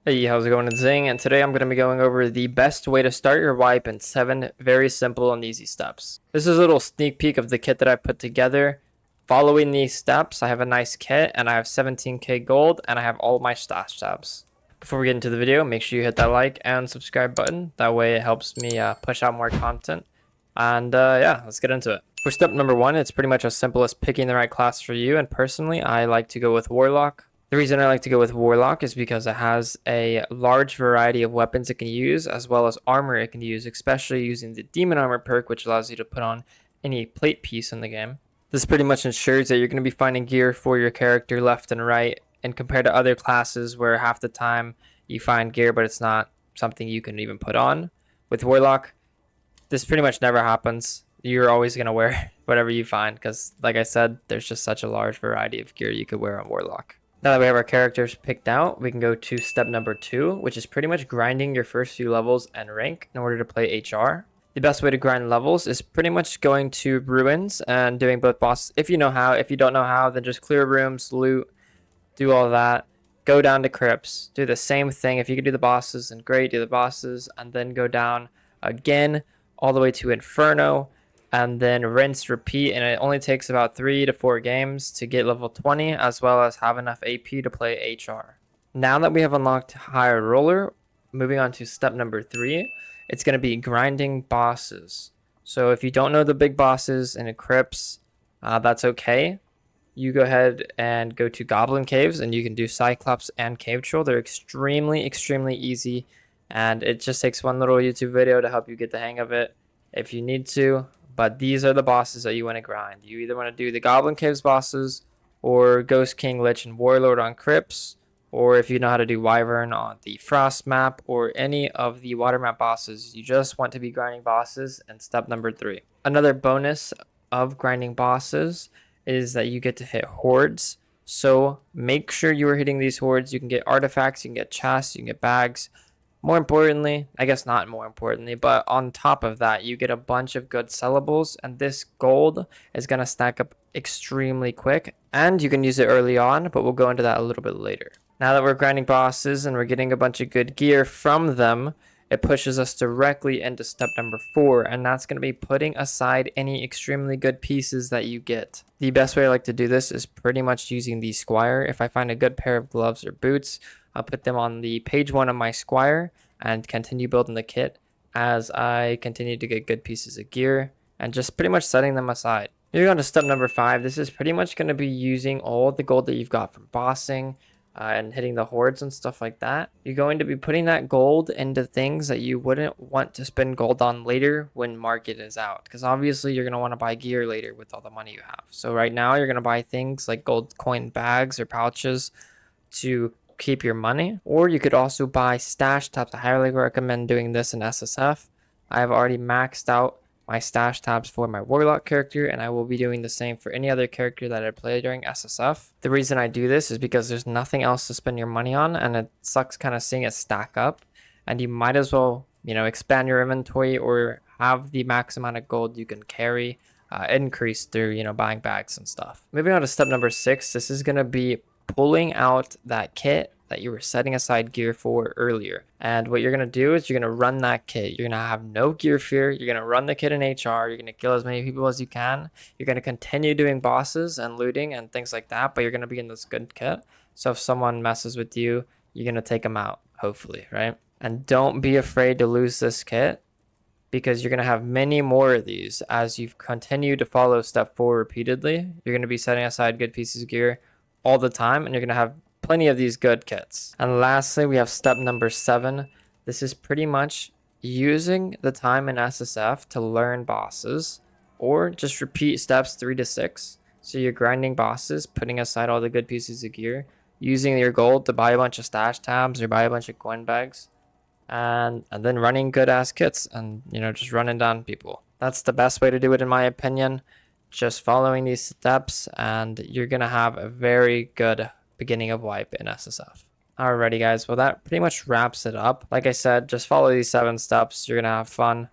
Hey, how's it going? It's Zing, and today I'm going to be going over the best way to start your wipe in 7 very simple and easy steps. This is a little sneak peek of the kit that I put together. Following these steps, I have a nice kit, and I have 17k gold, and I have all my stash tabs. Before we get into the video, make sure you hit that like and subscribe button. That way it helps me push out more content. And yeah, let's get into it. For step number 1, it's pretty much as simple as picking the right class for you, and personally, I like to go with Warlock. The reason I like to go with Warlock is because it has a large variety of weapons it can use, as well as armor it can use, especially using the Demon Armor perk, which allows you to put on any plate piece in the game. This pretty much ensures that you're going to be finding gear for your character left and right, and compared to other classes where half the time you find gear, but it's not something you can even put on. With Warlock, this pretty much never happens. You're always going to wear whatever you find, because like I said, there's just such a large variety of gear you could wear on Warlock. Now that we have our characters picked out, we can go to step number 2, which is pretty much grinding your first few levels and rank in order to play HR. The best way to grind levels is pretty much going to ruins and doing both bosses. If you know how, if you don't know how, then just clear rooms, loot, do all that. Go down to crypts, do the same thing. If you can do the bosses, then great, do the bosses, and then go down again all the way to Inferno, and then rinse, repeat, and it only takes about 3 to 4 games to get level 20, as well as have enough AP to play HR. Now that we have unlocked higher roller, moving on to step number 3, it's going to be grinding bosses. So if you don't know the big bosses in crypts, that's okay. You go ahead and go to Goblin Caves, and you can do Cyclops and Cave Troll. They're extremely, extremely easy, and it just takes one little YouTube video to help you get the hang of it if you need to. But these are the bosses that you want to grind. You either want to do the Goblin Caves bosses, or Ghost King, Lich, and Warlord on Crypts, or if you know how to do Wyvern on the Frost map, or any of the Water map bosses. You just want to be grinding bosses in step number 3. Another bonus of grinding bosses is that you get to hit hordes. So make sure you are hitting these hordes. You can get artifacts, you can get chests, you can get bags. More importantly, I guess not more importantly, but on top of that, you get a bunch of good sellables, and this gold is going to stack up extremely quick, and you can use it early on, but we'll go into that a little bit later. Now that we're grinding bosses and we're getting a bunch of good gear from them, it pushes us directly into step number 4, and that's going to be putting aside any extremely good pieces that you get. The best way I like to do this is pretty much using the Squire. If I find a good pair of gloves or boots, I'll put them on the page 1 of my Squire and continue building the kit as I continue to get good pieces of gear and just pretty much setting them aside. Moving on to step number 5, this is pretty much going to be using all the gold that you've got from bossing and hitting the hordes and stuff like that. You're going to be putting that gold into things that you wouldn't want to spend gold on later when market is out, because obviously you're going to want to buy gear later with all the money you have. So right now you're going to buy things like gold coin bags or pouches to keep your money, or you could also buy stash tabs. I highly recommend doing this in SSF. I have already maxed out my stash tabs for my Warlock character, and I will be doing the same for any other character that I play during SSF. The reason I do this is because there's nothing else to spend your money on, and it sucks kind of seeing it stack up, and you might as well, expand your inventory or have the max amount of gold you can carry increase through, buying bags and stuff. Moving on to step number 6, this is going to be pulling out that kit that you were setting aside gear for earlier. And what you're going to do is you're going to run that kit. You're going to have no gear fear. You're going to run the kit in HR. You're going to kill as many people as you can. You're going to continue doing bosses and looting and things like that, but you're going to be in this good kit. So if someone messes with you, you're going to take them out, hopefully, right? And don't be afraid to lose this kit, because you're going to have many more of these as you continue to follow step 4 repeatedly. You're going to be setting aside good pieces of gear all the time, and you're going to have plenty of these good kits. And lastly, we have step number 7. This is pretty much using the time in SSF to learn bosses, or just repeat steps 3 to 6. So you're grinding bosses, putting aside all the good pieces of gear, using your gold to buy a bunch of stash tabs or buy a bunch of coin bags, and then running good ass kits and just running down people. That's the best way to do it in my opinion. Just following these steps, and you're gonna have a very good beginning of wipe in SSF. Alrighty guys, well that pretty much wraps it up. Like I said, just follow these 7 steps. You're gonna have fun,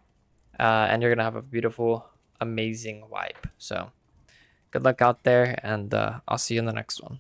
and you're gonna have a beautiful, amazing wipe. So good luck out there, and I'll see you in the next one.